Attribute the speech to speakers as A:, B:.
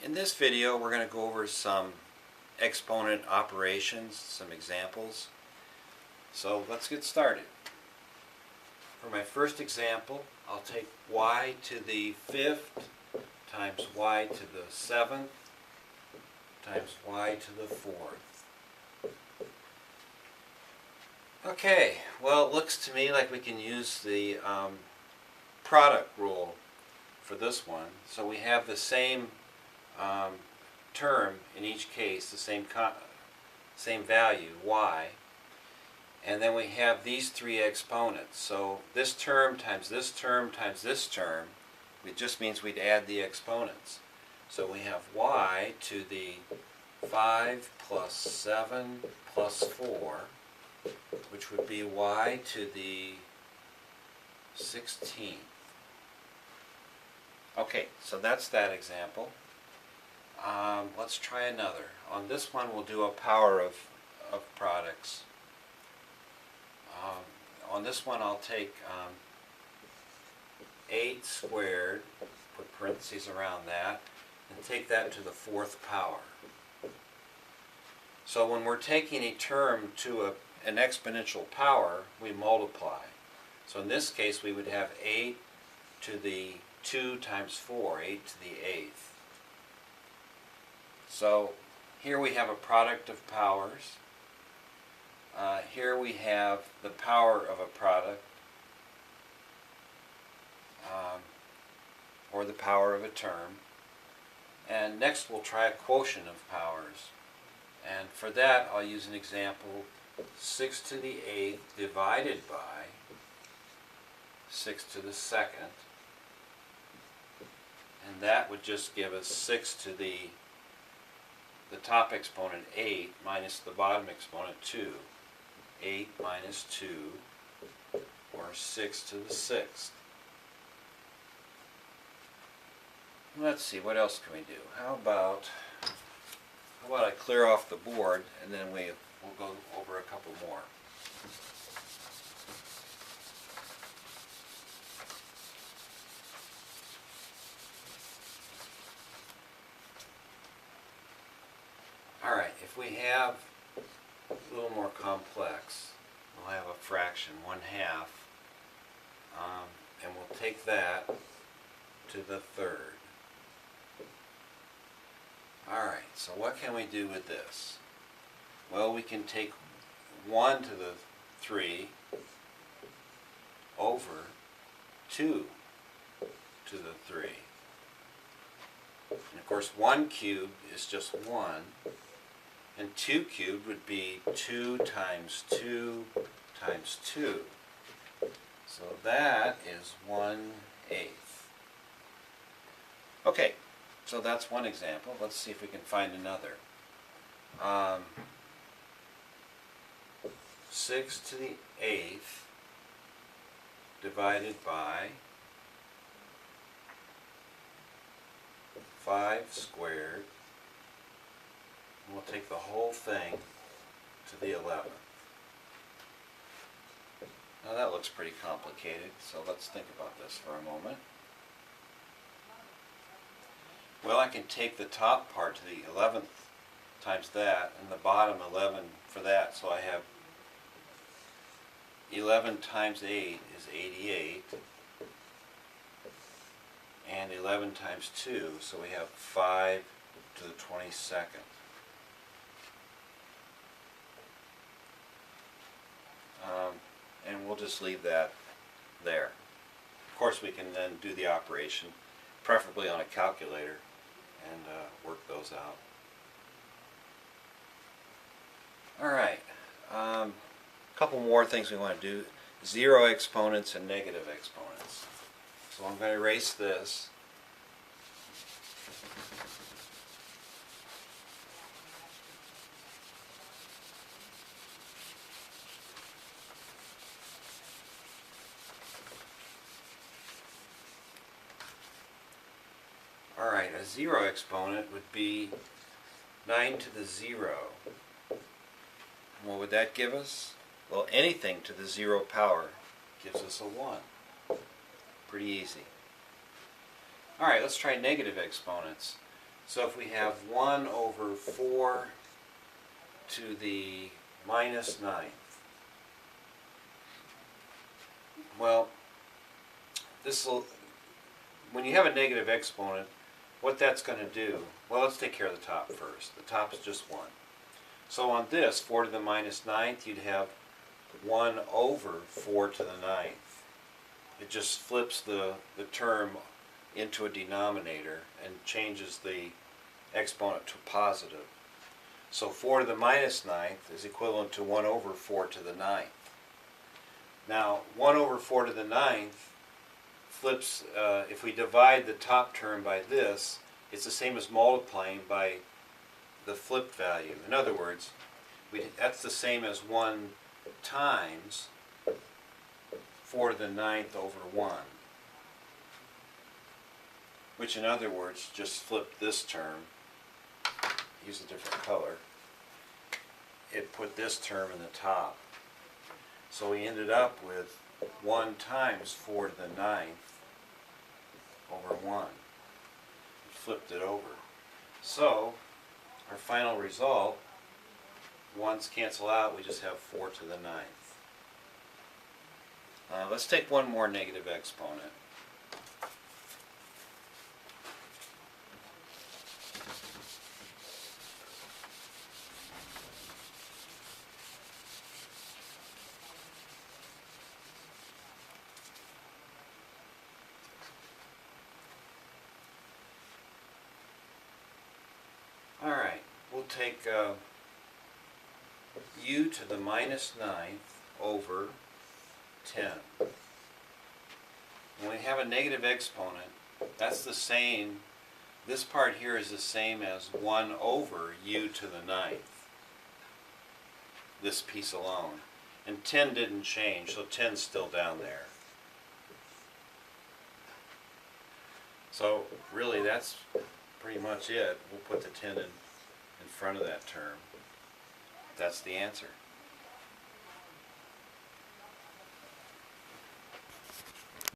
A: In this video we're going to go over some exponent operations, some examples. So let's get started. For my first example, I'll take y to the 5th times y to the 7th times y to the 4th. Okay, well, it looks to me like we can use the product rule for this one. So we have the same term in each case, the same value, y, and then we have these three exponents. So this term times this term times this term, it just means we'd add the exponents. So we have y to the 5 plus 7 plus 4, which would be y to the 16th. Okay, so that's that example. Let's try another. On this one we'll do a power of products. On this one I'll take 8 squared, put parentheses around that, and take that to the 4th power. So when we're taking a term to an exponential power, we multiply. So in this case we would have 8 to the 2 times 4, 8 to the 8th. So here we have a product of powers. Here we have the power of a product, or the power of a term. And next we'll try a quotient of powers. And for that I'll use an example, 6 to the 8th divided by 6 to the 2nd. And that would just give us 6 to the top exponent 8 minus the bottom exponent 2. 8 minus 2, or 6 to the 6th. Let's see, what else can we do? How about I clear off the board and then we'll go over a couple more. Alright, if we have a little more complex, we'll have a fraction, 1/2, and we'll take that to the 3rd. Alright, so what can we do with this? Well, we can take 1 to the 3 over 2 to the 3. And of course 1 cubed is just 1. And 2 cubed would be 2 times 2 times 2. So that is 1/8. Okay, so that's one example. Let's see if we can find another. 6 to the 8th divided by 5 squared. We'll take the whole thing to the 11th. Now that looks pretty complicated, so let's think about this for a moment. Well, I can take the top part to the 11th times that, and the bottom 11 for that, so I have 11 times 8 is 88, and 11 times 2, so we have 5 to the 22nd. And we'll just leave that there. Of course we can then do the operation, preferably on a calculator, and work those out. Alright, a couple more things we want to do. 0 exponents and negative exponents. So I'm going to erase this. Alright, a 0 exponent would be 9 to the 0. And what would that give us? Well, anything to the 0 power gives us a 1. Pretty easy. Alright, let's try negative exponents. So if we have 1 over 4 to the minus ninth, well, this will, when you have a negative exponent, what that's going to do, well, let's take care of the top first. The top is just 1. So on this, 4 to the minus ninth, you'd have 1 over 4 to the ninth. It just flips the term into a denominator and changes the exponent to positive. So 4 to the minus ninth is equivalent to 1 over 4 to the ninth. Now 1 over 4 to the ninth flips, if we divide the top term by this, it's the same as multiplying by the flipped value. In other words, that's the same as 1 times 4 to the ninth over 1. Which in other words, just flip this term, use a different color, it put this term in the top. So we ended up with 1 times 4 to the ninth over 1. Flipped it over. So our final result, 1's cancel out, we just have 4 to the ninth. Let's take one more negative exponent. Alright, we'll take u to the minus ninth over 10. When we have a negative exponent, that's the same, this part here is the same as 1 over u to the ninth. This piece alone. And 10 didn't change, so 10's still down there. So really that's pretty much it. We'll put the 10 in front of that term. That's the answer.